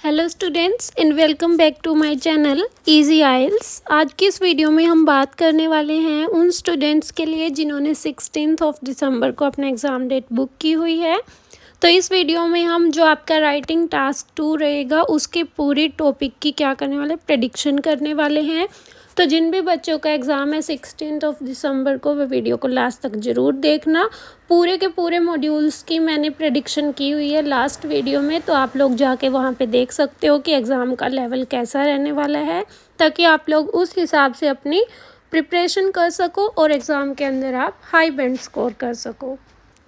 Hello students and welcome back to my channel easy isles. आज की इस video में हम बात करने वाले हैं उन स्टूडेंट्स के लिए जिन्होंने 16 दिसंबर को अपना एग्ज़ाम डेट बुक की हुई है। तो इस वीडियो में हम जो आपका राइटिंग टास्क 2 रहेगा उसके पूरी टॉपिक की क्या करने वाले प्रेडिक्शन करने वाले हैं। तो जिन भी बच्चों का एग्ज़ाम है 16 दिसंबर को, वो वीडियो को लास्ट तक ज़रूर देखना। पूरे के पूरे मॉड्यूल्स की मैंने प्रेडिक्शन की हुई है लास्ट वीडियो में, तो आप लोग जाके वहाँ पे देख सकते हो कि एग्ज़ाम का लेवल कैसा रहने वाला है, ताकि आप लोग उस हिसाब से अपनी प्रिपरेशन कर सको और एग्ज़ाम के अंदर आप हाई बैंड स्कोर कर सको।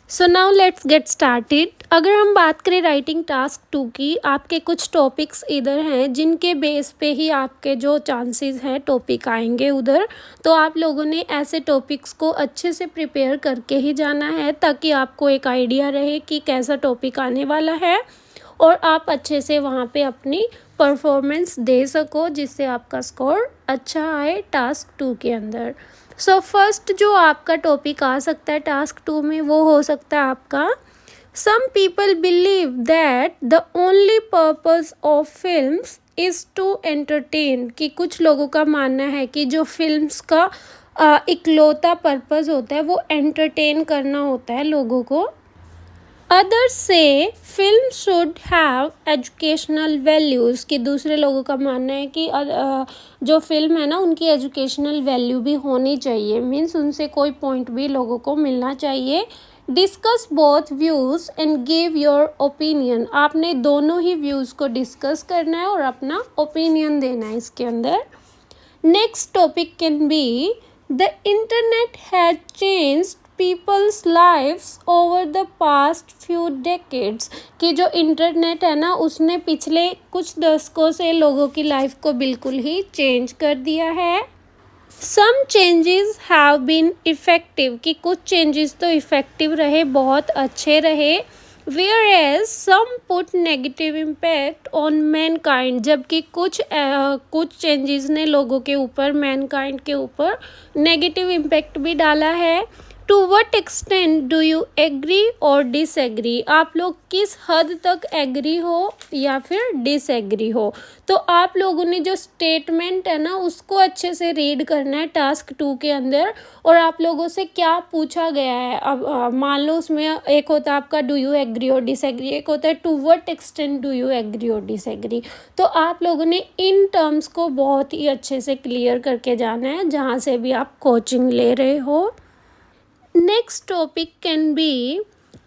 So now let's get started. अगर हम बात करें राइटिंग टास्क 2 की, आपके कुछ टॉपिक्स इधर हैं जिनके बेस पे ही आपके जो चांसेस हैं टॉपिक आएंगे उधर। तो आप लोगों ने ऐसे टॉपिक्स को अच्छे से प्रिपेयर करके ही जाना है, ताकि आपको एक आइडिया रहे कि कैसा टॉपिक आने वाला है और आप अच्छे से वहाँ पे अपनी परफॉर्मेंस दे सको, जिससे आपका स्कोर अच्छा आए टास्क 2 के अंदर। सो फर्स्ट जो आपका टॉपिक आ सकता है टास्क 2 में, वो हो सकता है आपका some people believe that the only purpose of films is to entertain. कि कुछ लोगों का मानना है कि जो फिल्म्स का इकलौता पर्पस होता है वो एंटरटेन करना होता है लोगों को। अदर्स से film should have educational values. कि दूसरे लोगों का मानना है कि जो फिल्म है ना उनकी एजुकेशनल वैल्यू भी होनी चाहिए, मीन्स उनसे कोई पॉइंट भी लोगों को मिलना चाहिए। Discuss both views and give your opinion. आपने दोनों ही व्यूज़ को डिस्कस करना है और अपना ओपिनियन देना है इसके अंदर। Next topic can be the internet has changed people's lifes over the past few decades. कि जो इंटरनेट है ना उसने पिछले कुछ दशकों से लोगों की लाइफ को बिल्कुल ही चेंज कर दिया है। Some changes have been effective. कि कुछ चेंजेस तो इफ़ेक्टिव रहे, बहुत अच्छे रहे। Whereas some put negative impact on mankind। जबकि कुछ चेंजेस ने लोगों के ऊपर, मैनकाइंड के ऊपर नेगेटिव इम्पैक्ट भी डाला है। To what extent do you agree और डिसएग्री। आप लोग किस हद तक एग्री हो या फिर डिसएग्री हो। तो आप लोगों ने जो स्टेटमेंट है ना उसको अच्छे से रीड करना है टास्क 2 के अंदर, और आप लोगों से क्या पूछा गया है। अब मान लो उसमें एक होता है आपका डू यू एग्री और डिसएग्री, एक होता है to what extent do you agree और डिसएग्री। तो आप लोगों ने इन टर्म्स को बहुत ही अच्छे से क्लियर करके जाना है जहाँ से भी आप कोचिंग ले रहे हो। Next topic can be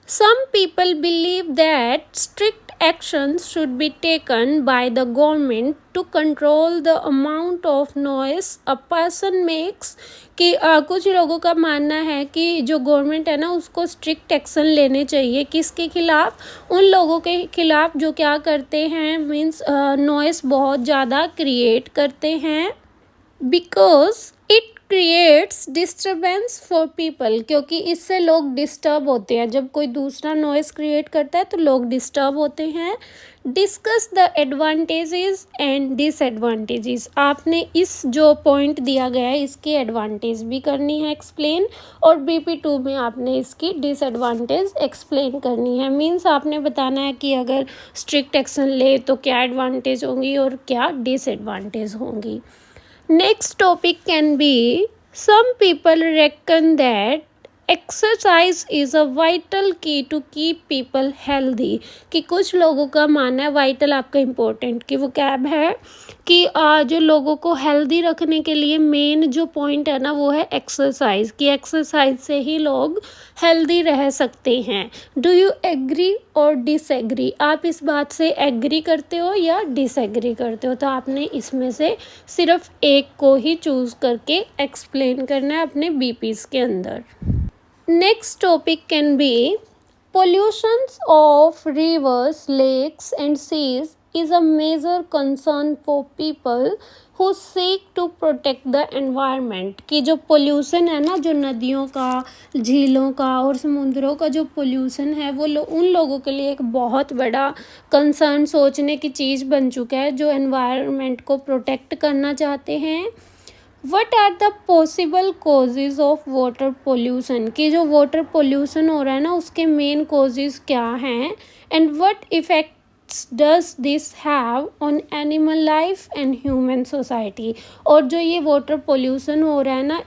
some people believe that strict actions should be taken by the government to control the amount of noise a person makes। कि कुछ लोगों का मानना है कि जो गवर्नमेंट है ना उसको स्ट्रिक्ट एक्शन लेने चाहिए। किसके खिलाफ? उन लोगों के खिलाफ जो क्या करते हैं, मीन्स नॉइस बहुत ज़्यादा क्रिएट करते हैं। Because it creates disturbance for people. क्योंकि इससे लोग डिस्टर्ब होते हैं। जब कोई दूसरा नॉइस क्रिएट करता है तो लोग डिस्टर्ब होते हैं। Discuss the advantages and disadvantages. आपने इस जो पॉइंट दिया गया है इसकी एडवांटेज भी करनी है एक्सप्लेन, और BP2 में आपने इसकी डिसएडवांटेज एक्सप्लेन करनी है। मीन्स आपने बताना है कि अगर स्ट्रिक्ट एक्शन ले तो क्या एडवांटेज होंगी और क्या डिसएडवांटेज होंगी। Next topic can be some people reckon that exercise is a vital key to keep people healthy। कि कुछ लोगों का मानना है, वाइटल आपका इम्पोर्टेंट की वो कैब है, कि जो लोगों को हेल्दी रखने के लिए मेन जो पॉइंट है ना वो है एक्सरसाइज। कि एक्सरसाइज से ही लोग हेल्दी रह सकते हैं। डू यू एग्री और डिसएग्री। आप इस बात से एग्री करते हो या डिसएग्री करते हो। तो आपने इसमें से सिर्फ एक को ही चूज़ करके एक्सप्लेन करना है अपने BPs के अंदर। Next topic can B pollutions of rivers, lakes and seas is a major concern for people who seek to protect the environment। कि जो पोल्यूशन है ना, जो नदियों का, झीलों का और समुद्रों का जो पोल्यूशन है वो उन लोगों के लिए एक बहुत बड़ा कंसर्न, सोचने की चीज़ बन चुका है, जो एनवायरनमेंट को प्रोटेक्ट करना चाहते हैं। What are the possible causes of water pollution. कि जो वाटर पोल्यूशन हो रहा है ना उसके मेन कोजेज़ क्या हैं, and what effect effects does this have on animal life and human society. और जो ये वाटर पोल्यूशन हो रहा है ना,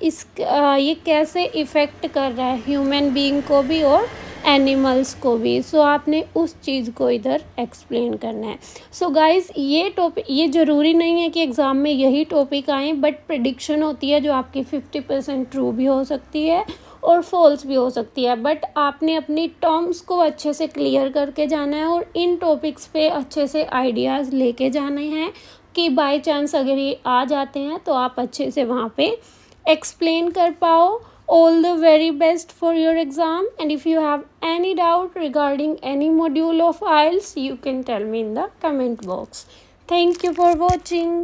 ये कैसे इफ़ेक्ट कर रहा है ह्यूमन बीइंग को भी और एनिमल्स को भी। सो आपने उस चीज़ को इधर एक्सप्लेन करना है। सो गाइस, ये ज़रूरी नहीं है कि एग्ज़ाम में यही टॉपिक आए, बट प्रिडिक्शन होती है जो आपकी 50% ट्रू भी हो सकती है और फॉल्स भी हो सकती है। बट आपने अपनी टर्म्स को अच्छे से क्लियर करके जाना है और इन टॉपिक्स पे अच्छे से आइडियाज़ लेके जाने हैं कि बाय चांस अगर ये आ जाते हैं तो आप अच्छे से वहाँ पे एक्सप्लेन कर पाओ। All the very best for your exam, and if you have any doubt regarding any module of IELTS, you can tell me in the comment box. Thank you for watching.